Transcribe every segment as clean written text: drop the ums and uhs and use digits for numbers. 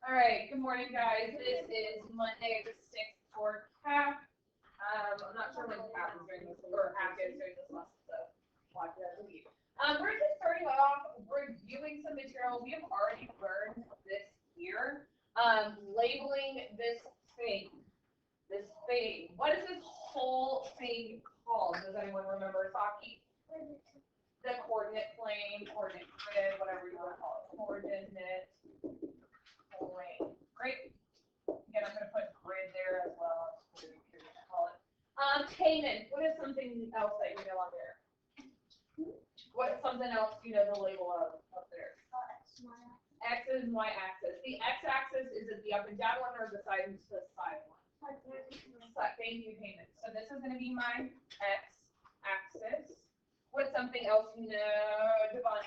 All right, good morning, guys. This is Monday the 6th for KAP. I'm not sure when KAP is during this, or KAP is during this lesson, so watch it as a week. We're just starting off reviewing some material we have already learned this year. Labeling this thing. This thing. What is this whole thing called? Does anyone remember, Saki? The coordinate plane, coordinate grid, whatever you want to call it. Coordinate plane. Great. Again, I'm going to put grid there as well. That's what you're going to call it. Payment. What is something else that you know on there? What is something else you know the label of up there? X and Y axis. The X axis is it the up and down one or the side and the side one? Thank you, payment. So this is going to be my X axis. What's something else you know, Devon?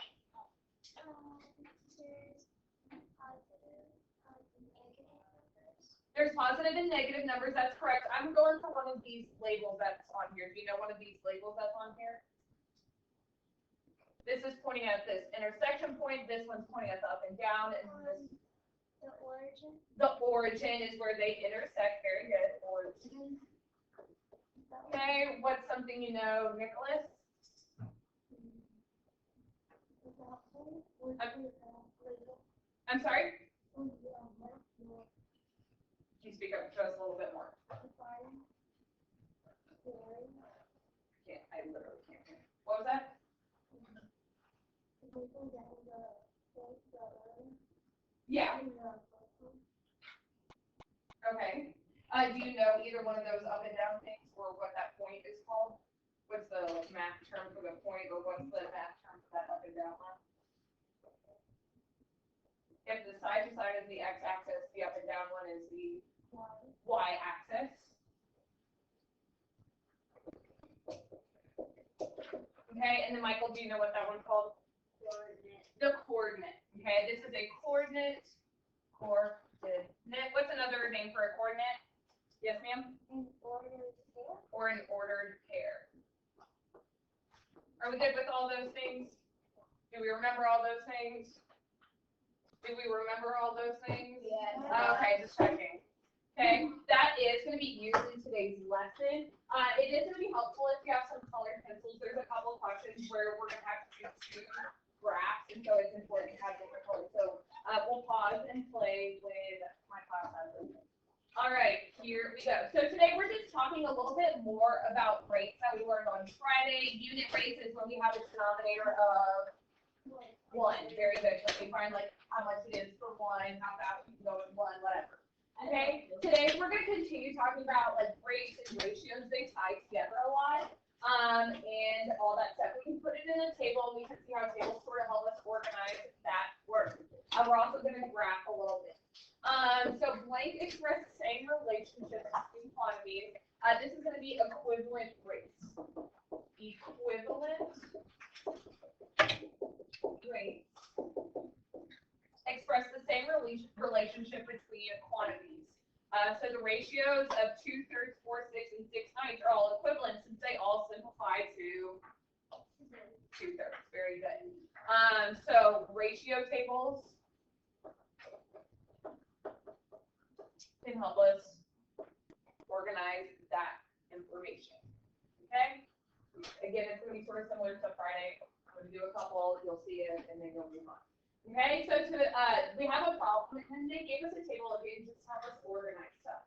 There's positive and negative numbers. That's correct. I'm going for one of these labels that's on here. Do you know one of these labels that's on here? This is pointing at this intersection point. This one's pointing at the up and down. And this, the origin. The origin is where they intersect. Very good. Origin. Okay. What's something you know, Nicholas? I'm sorry? Can you speak up to us a little bit more? I literally can't hear. What was that? Yeah. Okay. Do you know either one of those up and down things or what that point is called? What's the math term for the point or what's the math term for that up and down one? If the side to side is the x-axis, the up and down one is the y-axis. Okay, and then Michael, do you know what that one's called? Coordinate. The coordinate. Okay, this is a coordinate. Coordinate. What's another name for a coordinate? Yes, ma'am? An ordered pair. Or an ordered pair. Are we good with all those things? Do we remember all those things? Do we remember all those things? Yes. Okay, just checking. Okay, that is going to be used in today's lesson. It is going to be helpful if you have some colored pencils. There's a couple of questions where we're going to have to do two graphs, and so it's important to have different colors. So we'll pause and play with my class members. All right, here we go. So today we're just talking a little bit more about rates that we learned on Friday. Unit rates is when we have a denominator of 1. Very good. So we find like how much it is for 1, how fast you can go with 1, whatever. Okay. Today we're going to continue talking about like rates and ratios. They tie together a lot. And all that stuff. We can put it in a table and we can see how tables sort of help us organize that work. We're also going to graph a little bit. So blank express the same relationship between quantities. This is going to be equivalent rates. Equivalent rates express the same relationship between quantities. So the ratios of 2/3, 4/6, and 6/9 are all equivalent since they all simplify to 2/3. Very good. So ratio tables can help us organize that information. Okay? Again, it's going to be sort of similar to Friday. I'm going to do a couple, you'll see it, and then you'll move on. Okay, so we have a problem, and they gave us a table of things just to help us organize stuff.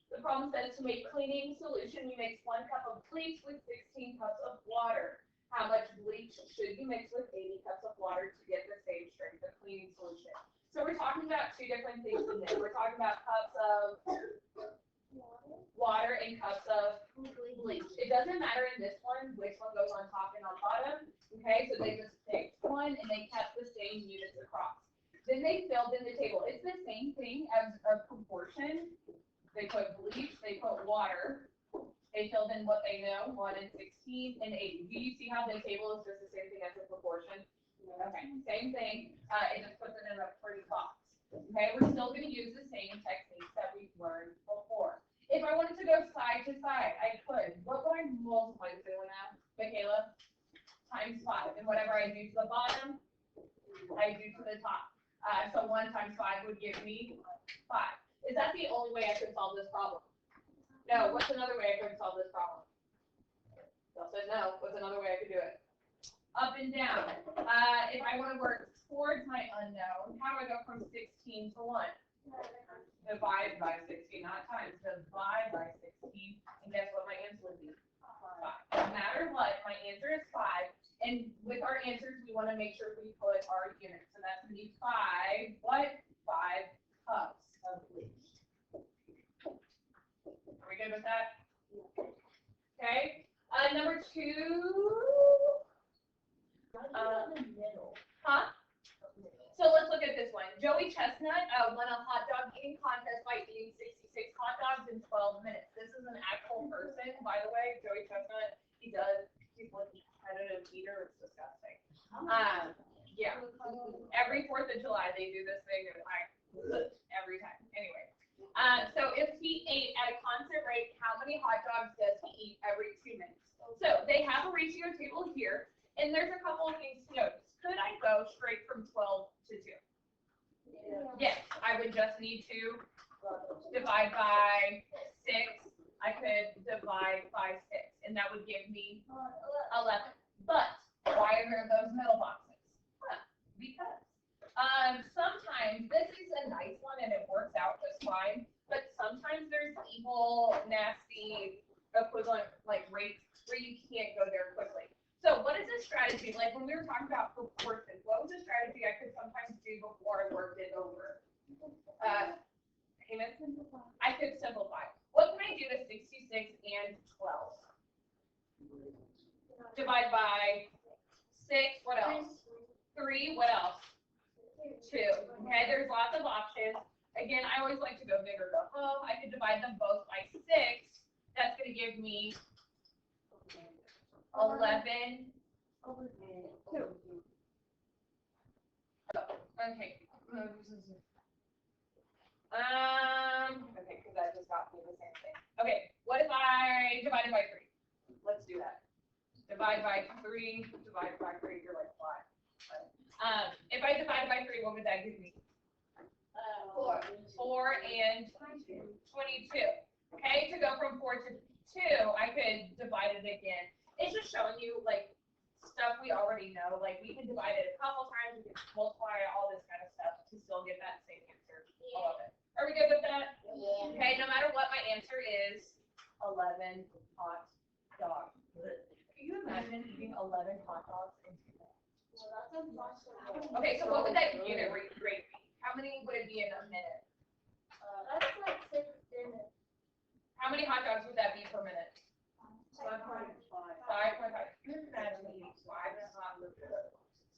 The problem says to make cleaning solution, you mix 1 cup of bleach with 16 cups of water. How much bleach should you mix with 80 cups of water to get the same strength of cleaning solution? So we're talking about two different things in there. We're talking about cups of water and cups of bleach. It doesn't matter in this one which one goes on top and on bottom. Okay, so they just picked one and they kept the same units across. Then they filled in the table. It's the same thing as a proportion. They put bleach, they put water. They filled in what they know, 1 and 16 and 80. Do you see how the table is just the same thing as a proportion? Okay, same thing. It just puts it in a pretty box. Okay, we're still going to use the same techniques that we've learned before. If I wanted to go side to side, I could. What would I multiply this with now, Michaela? Times 5. And whatever I do to the bottom, I do to the top. So 1 times 5 would give me 5. Is that the only way I could solve this problem? No, what's another way I could solve this problem? Bill said no, what's another way I could do it? Up and down. If I want to work towards my unknown, how do I go from 16 to 1? Divide by 16, not times. Divide by 16, and guess what my answer would be? 5. No matter what, my answer is 5. And with our answers, we want to make sure we put our units. So that's going to be 5. What? 5 cups of bleach. Are we good with that? Okay. Number 2. Huh? So let's look at this one. Joey Chestnut won a hot dog eating contest by eating 66 hot dogs in 12 minutes. This is an actual person, by the way. Joey Chestnut. He's like a competitive eater. It's disgusting. Yeah. Every 4th of July they do this thing, and every time. Anyway. So if he ate at a constant rate, how many hot dogs does he eat every 2 minutes? So they have a ratio table here, and there's a couple of things to notice. Could I go straight from 12 to 2? Yes, I would just need to divide by 6. I could divide by 6, and that would give me 11. But why are there those middle boxes? Because sometimes this is a nice one and it works out just fine, but sometimes there's evil, nasty equivalent like rates where you can't go there quickly. So what is a strategy? Like when we were talking about proportions, what was a strategy I could sometimes do before I worked it over? I could simplify. What can I do with 66 and 12? Divide by 6, what else? 3, what else? 2. Okay, there's lots of options. Again, I always like to go big or go home. I could divide them both by 6. That's going to give me 11. 2. Okay. Okay, because that just got me the same thing. Okay, what if I divide it by 3? Let's do that. Divide by 3, divide by 3, you're like, why? If I divide it by 3, what would that give me? 4. 4 and 22. Okay, to go from 4 to 2, I could divide it again. It's just showing you like stuff we already know. Like we can divide it a couple times, we can multiply it, all this kind of stuff to still get that same answer. All of it. Are we good with that? Yeah. Okay, no matter what my answer is, 11 hot dogs. Can you imagine eating 11 hot dogs in 2 minutes? Okay, so what would that unit rate be? How many would it be in a minute? That's like 6 minutes. How many hot dogs would that be per minute? 5.5. 5.5. Can you imagine eating 5.5?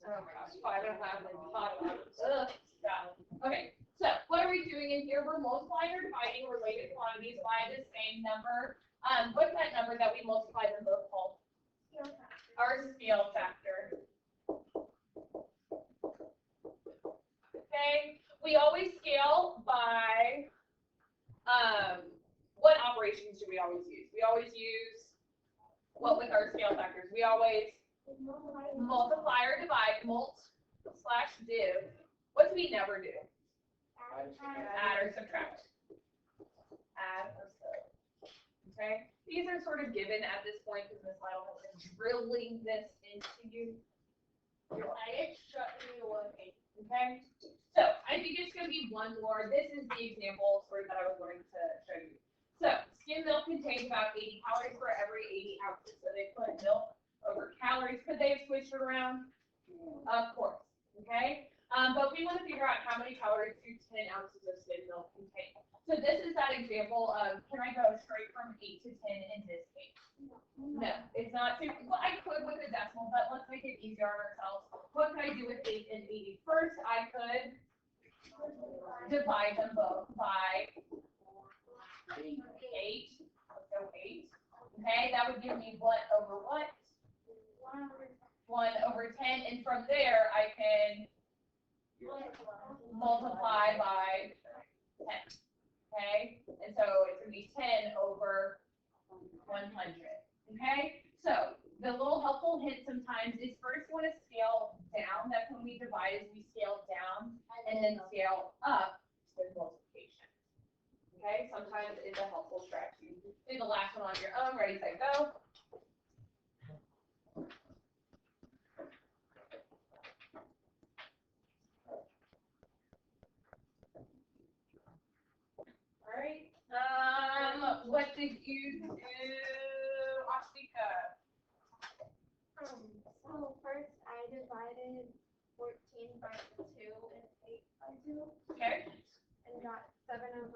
Oh my gosh, 5.5 hot dogs. Ugh. Yeah. Okay, so what are we doing in here? We're multiplying or dividing related quantities by the same number. What's that number that we multiply them both called? Our scale factor. Okay, we always scale by, what operations do we always use? We always use, what with our scale factors? We always multiply or divide, mult/div. What do we never do? Add or subtract. Add or subtract. Okay, these are sort of given at this point because Ms. Lytle has been drilling this into you. Okay, so I think it's going to be one more. This is the example sort of that I was going to show you. So skim milk contains about 80 calories for every 80 ounces. So they put milk over calories. Could they have switched it around? Of course. Okay, but we want to figure out how many calories do 10 ounces of skim milk contain. So this is that example of, can I go straight from 8 to 10 in this case? No, it's not too, well, I could with a decimal, but let's make it easier on ourselves. What can I do with 8 and 80? First, I could divide them both by 8. Let's go 8. Okay, that would give me what over what? 1 over 10. And from there, I can multiply by 10. Okay, and so it's going to be 10 over 100. Okay, so the little helpful hint sometimes is first you want to scale down. That's when we divide, is we scale down and then scale up with multiplication. Okay, sometimes it's a helpful strategy. Do the last one on your own. Ready, set, go. All right. What did you do, Ashika? So first I divided 14 by 2 and 8 by 2 Okay. and got 7/4.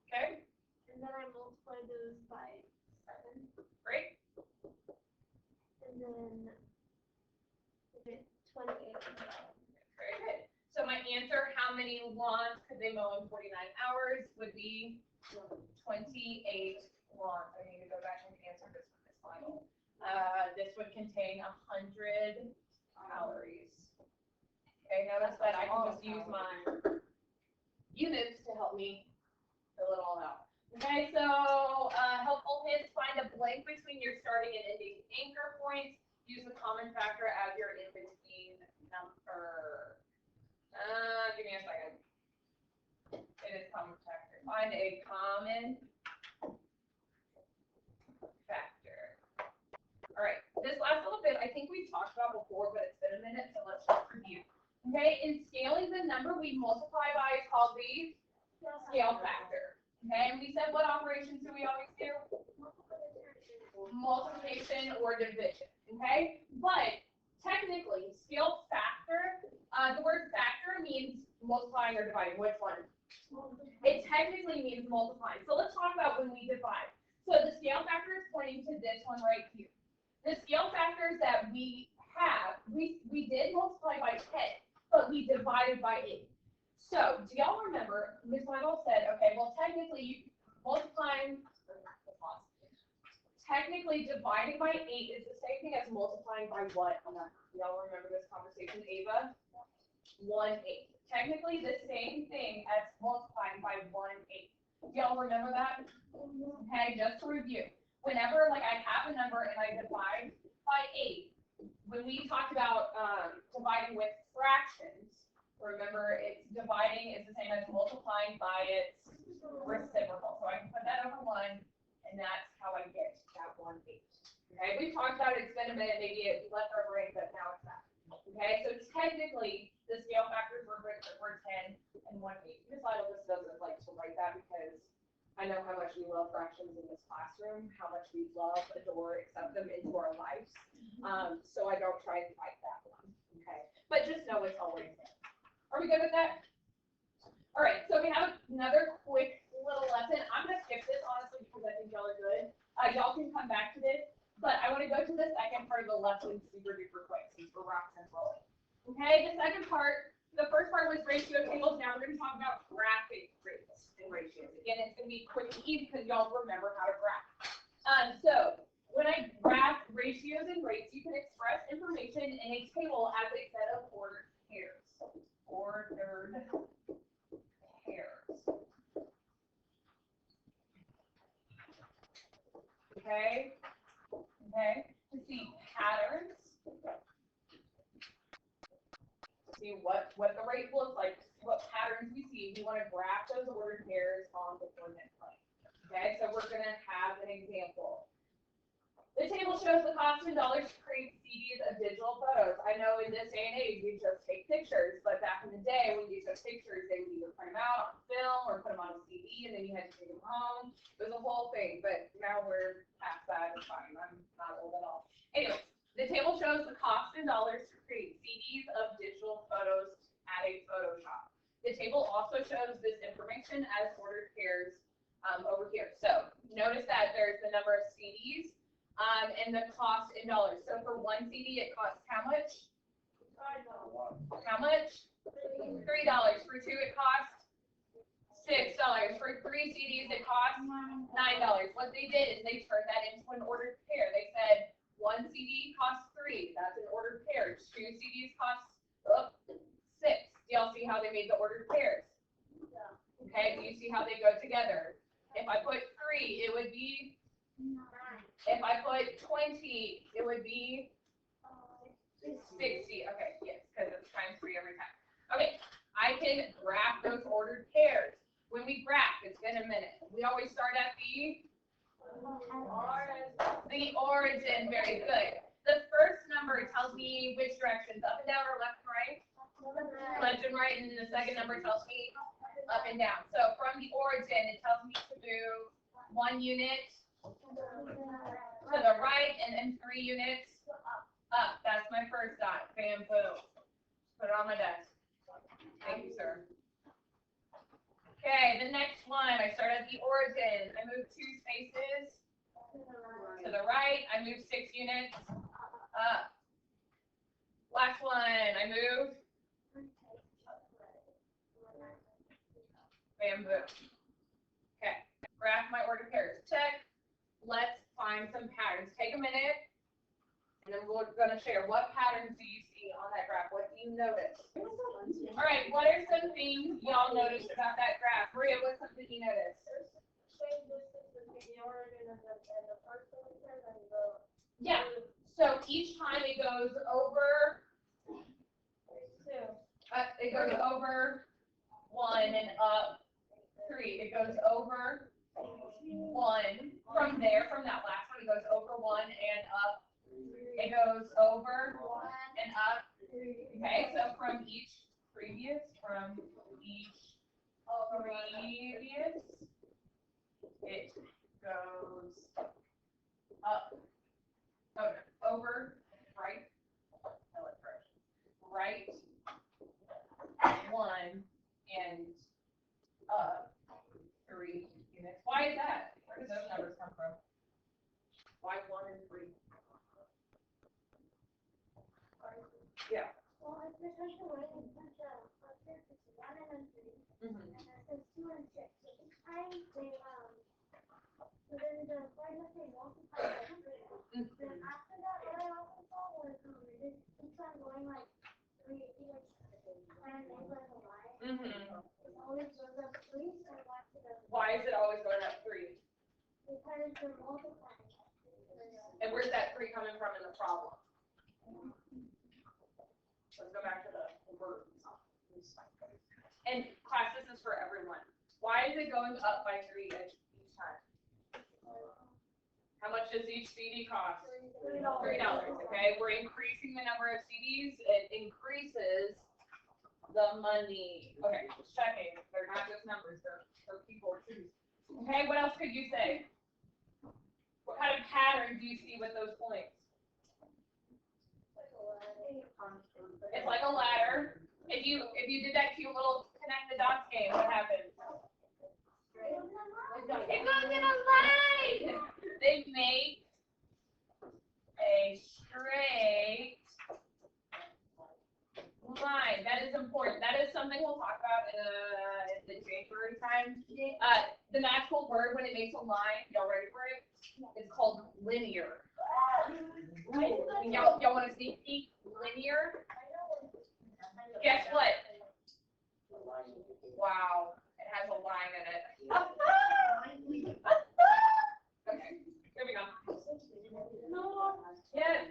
Okay. And then I multiplied those by 7. Great. And then I did 28. Very good. So my answer, how many lawns could they mow in 49 hours, would be 28 lawns. I need to go back and answer this one, this final. This would contain 100 calories. Okay, notice that I can just use my units to help me fill it all out. Okay, so helpful hints, find a blank between your starting and ending anchor points. Use the common factor as your in-between number. Give me a second. It is common factor. Find a common factor. All right, this last little bit I think we've talked about before, but it's been a minute, so let's just review. Okay, in scaling the number we multiply by is called the scale factor. Okay, and we said what operations do we always do? Multiplication or division. Okay, but technically, scale factor, the word factor means multiplying or dividing. Which one? It technically means multiplying. So let's talk about when we divide. So the scale factor is pointing to this one right here. The scale factors that we have, we did multiply by 10, but we divided by 8. So do y'all remember, Ms. Wendell said, okay, well technically technically dividing by 8 is the same thing as multiplying by what number? Y'all remember this conversation, Ava? 1/8. Technically the same thing as multiplying by 1/8. Y'all remember that? Okay, just to review. Whenever like I have a number and I divide by 8, when we talked about dividing with fractions, remember it's dividing is the same as multiplying by its reciprocal. So I can put that over 1, and that's how I get that 1/8. Okay, we've talked about it, it's been a minute, maybe it left our brain, but now it's that. Okay, so technically the scale factors were 10 and 1/8. Ms. Lytle just doesn't like to write that because I know how much we love fractions in this classroom, how much we love, adore, accept them into our lives. So I don't try and fight that one. Okay, but just know it's always there. Are we good with that? All right, so we have another quick little lesson. I'm gonna skip this honestly because I think y'all are good. Y'all can come back to this, but I want to go to the second part of the lesson super duper quick since we're rocking and rolling. Okay, the second part, the first part was ratio tables. Now we're going to talk about graphing rates and ratios. Again, it's going to be quick and easy because y'all remember how to graph. So when I graph ratios and rates, you can express information in a table as a set of ordered pairs. Ordered pairs. Okay. Okay. To see patterns. See what the rate looks like, what patterns we see. We want to graph those ordered pairs on the coordinate plane. Okay, so we're going to have an example. The table shows the cost in dollars to create CDs of digital photos. I know in this day and age we just take pictures, but back in the day when you took pictures, they would either print them out on film or put them on a CD, and then you had to take them home. It was a whole thing, but now we're past that. It's fine. I'm not old at all. Anyways, the table shows the cost in dollars to create CDs of digital photos at a photo shop. The table also shows this information as ordered pairs over here. So notice that there's the number of CDs and the cost in dollars. So for one CD, it costs how much? $5. How much? $3. For two, it costs $6. For 3 CDs, it costs $9. What they did is they turned that into an ordered pair. They said one CD costs $3. That's an ordered pair. 2 CDs cost 6. Do y'all see how they made the ordered pairs? Okay, do you see how they go together? If I put 3, it would be 9. If I put 20, it would be 60. Okay, yes, because it's times 3 every time. Okay, I can graph those ordered pairs. When we graph, it's been a minute. We always start at the origin. Very good. The first number tells me which directions, up and down or left and right? Left and right, and the second number tells me up and down. So from the origin, it tells me to move 1 unit to the right and then 3 units up. That's my first dot. Bam, boom. Put it on my desk. Thank you, sir. Okay, the next one, I start at the origin. I move 2 spaces to the right. I move 6 units up. Last one, I move. Bam, boom. Okay, graph my order pairs. Check. Let's find some patterns. Take a minute, and then we're going to share what patterns do you see on that graph? What do you notice? All right, what are some things y'all noticed about that graph? Maria, what's something you noticed? Yeah, so each time it goes over, it goes over 1 and up 3. It goes over 1. From there, from that last one, it goes over 1 and up. It goes over and up. Okay, so from each previous, it goes up, over, right, right, 1, and up 3 units. Why is that? Where do those numbers come from? Why 1 and 3? Yeah. Well, it's because the way it's such a it's 1 and 3, and then it's 2 and 6. So each time they so then the point that they multiply by 3. Then after that, what I also saw was it keeps on going like 3, and it goes like a line. It always goes up 3, so I want to go. Why is it always going up 3? Because they're multiplying. And where's that 3 coming from in the problem? Let's go back to the verbs. And class, this is for everyone. Why is it going up by 3 each time? How much does each CD cost? $3. Okay, we're increasing the number of CDs. It increases the money. Okay, just checking. They're not just numbers. They're people too. Okay, what else could you say? What kind of pattern do you see with those points? It's like a ladder. If you did that cute little connect the dots game, what happens? It goes in a line. They make a straight line. That is important. That is something we'll talk about in the January time. The magical word when it makes a line, y'all ready for it? It's called linear. Y'all want to sneak peek? Linear? Guess what? Wow, it has a line in it. Okay, here we go. Yes.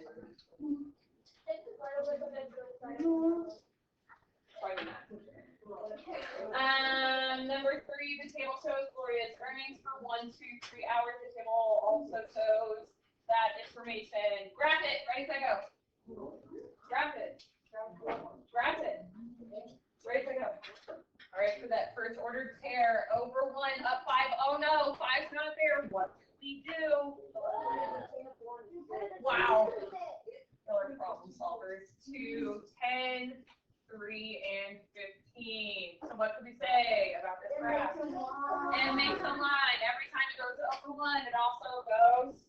Number 3, the table shows Gloria's earnings for 1, 2, 3 hours. The table also shows that information. Graph it. Ready, set, go. Graph it. Graph it. Ready, set, go. All right, for that first ordered pair, over 1, up 5. Oh no, 5's not there. What do we do? Wow. Killer problem solvers. 2, 10, 3, and 15. So what could we say about this graph? It makes a line. Every time it goes over 1, it also goes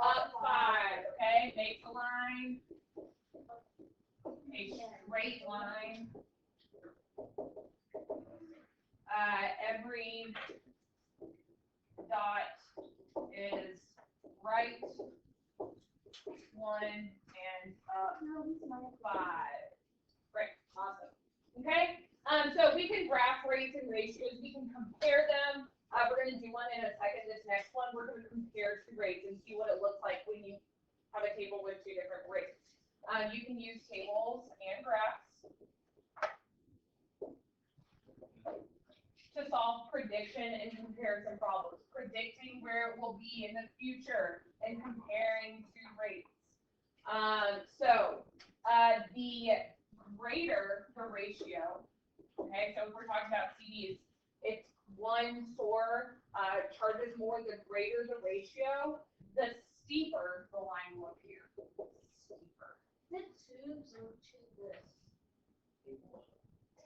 up 5. Okay, makes a line. A straight line. Every dot is right. 1 and up 5. Great, awesome. Okay, so we can graph rates and ratios. We can compare them. We're going to do one in a second. This next one, we're going to compare 2 rates and see what it table with two different rates. You can use tables and graphs to solve prediction and comparison problems, predicting where it will be in the future and comparing two rates. The greater the ratio, okay, so if we're talking about CDs, if one store charges more, the greater the ratio, the steeper the line will appear. Steeper. The tubes or tubeless?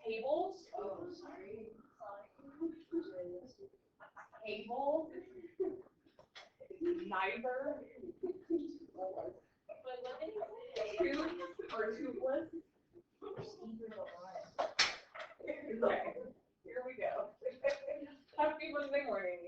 Tables, Oh, sorry. table, neither. Tube or tubeless. Okay, here we go. Happy Monday morning.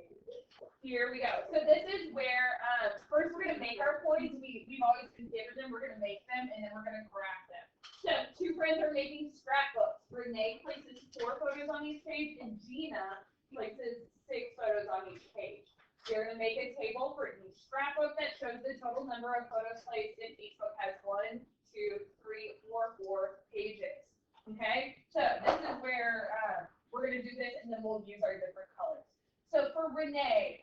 Here we go. So this is where, first we're gonna make our points. We've always been given them, we're gonna make them, and then we're gonna graph them. So two friends are making scrapbooks. Renee places 4 photos on each page, and Gina places 6 photos on each page. You're gonna make a table for each scrapbook that shows the total number of photos placed if each book has 1, 2, 3, or 4 pages. Okay, so this is where we're gonna do this, and then we'll use our different colors. So for Renee,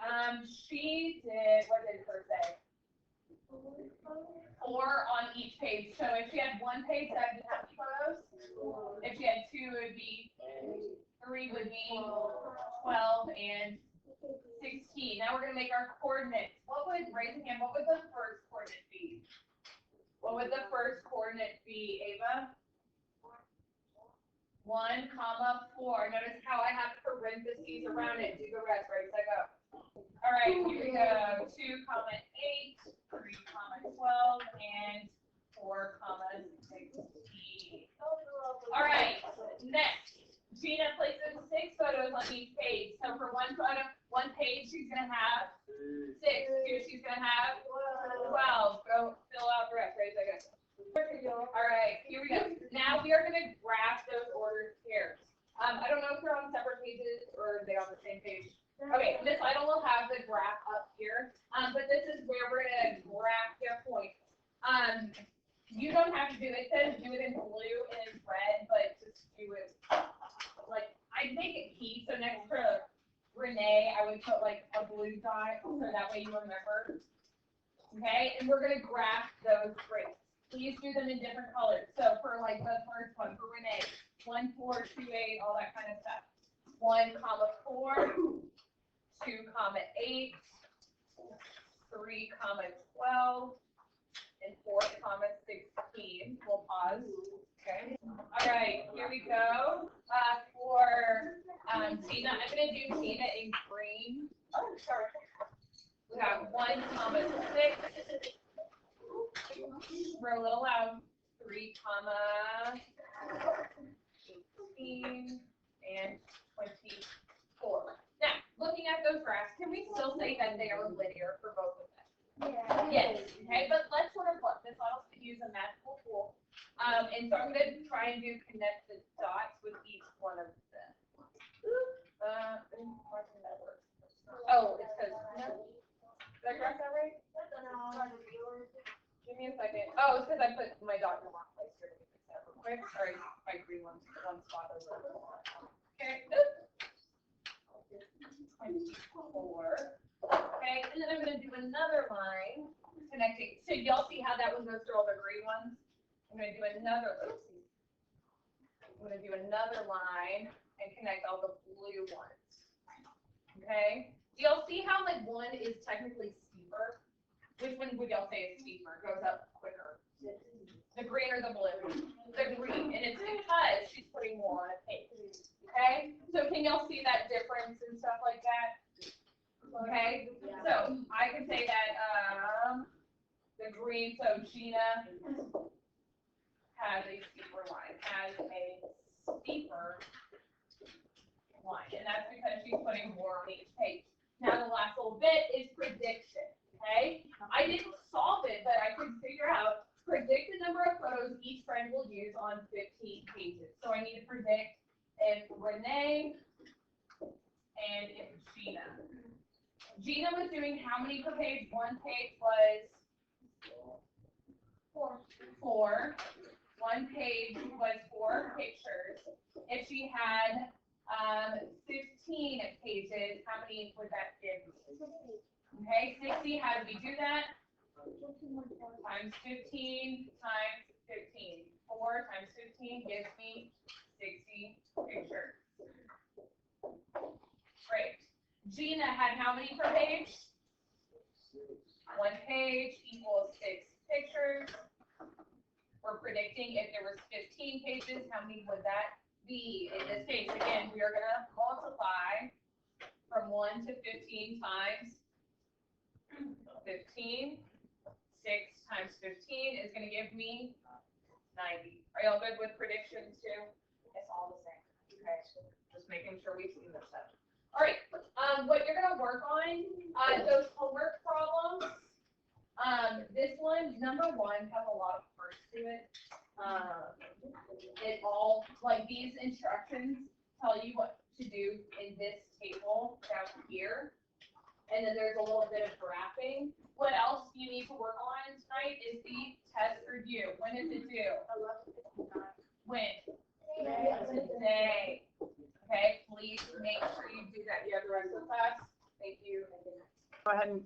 she did, what did her say? 4 on each page. So if she had 1 page, that would be how many photos? If she had 2, it would be 3 would be 12 and 16. Now we're gonna make our coordinates. What would, raise your hand, what would the first coordinate be? What would the first coordinate be, Ava? 1, 4. Notice how I have parentheses around it. Do the rest, right? So go. All right, here we go. 2, 8, 3, 12, and 4, 16. All right, next. Gina places 6 photos on each page. So for one page, she's gonna have 6. 2, she's gonna have 12. Go fill out the rest, right? So go. All right, here we go. Now we are going to graph those ordered pairs. I don't know if they're on separate pages or are they on the same page. Okay, this item will have the graph up here, but this is where we're going to graph their points. You don't have to do it. It says do it in blue and in red, but just do it like I'd make it key. So next to Renee, I would put like a blue dot so that way you remember. Okay, and we're going to graph those rates. Please do them in different colors. So for like the first one, for Renee, 1, 4, 2, 8, all that kind of stuff. 1, 4, 2, 8, 3, 12, and 4, 16. We'll pause. Okay. All right, here we go. For Gina, I'm going to do Gina in green. Oh, sorry. We got 1, 6. We're a little loud. 3, 18, and 24. Now, looking at those graphs, can we still say that they are linear for both of them? Yeah. Yes. Okay, but let's sort of look. This allows us to use a magical tool. And so I'm going to try and do connect the dots with each one of them. Oh, it's because. Did I graph that right? Give me a second. Oh, it's because I put my dot in the wrong place. Here, let me fix that real quick. Sorry, my green one's one spot over. Okay. 24. Okay, and then I'm going to do another line connecting. So y'all see how that one goes through all the green ones? I'm going to do another. Oopsie. I'm going to do another line and connect all the blue ones. Okay. Do y'all see how like one is technically steeper? Which one would y'all say is steeper? Goes up quicker. The green or the blue? The green, and it's because she's putting more on a page. Okay, so can y'all see that difference and stuff like that? Okay, so I can say that the green, so Gina has a steeper line, and that's because she's putting more on each page. Now the last little bit is prediction. Okay, I didn't solve it, but I could figure out predict the number of photos each friend will use on 15 pages. So I need to predict if Renee and if Gina. Gina was doing how many per page? One page was 4. 1 page was 4 pictures. If she had 15 pages, how many would that give me? Okay, 60, how do we do that? Times 15 times 15. 4 times 15 gives me 60 pictures. Great. Gina had how many per page? 1 page equals 6 pictures. We're predicting if there was 15 pages, how many would that be? In this case, again, we are going to multiply from 1 to 15 times 15. 6 times 15 is going to give me 90. Are y'all good with predictions too? It's all the same. Okay, just making sure we've seen this stuff. All right, what you're going to work on, those homework problems. This one, number 1, has a lot of parts to it. It all, like these instructions tell you what to do in this table down here. And then there's a little bit of graphing. What else you need to work on tonight is the test review. When is it due? 11:59. When? Today. Okay, please make sure you do that. You have the rest of the class. Thank you. Go ahead and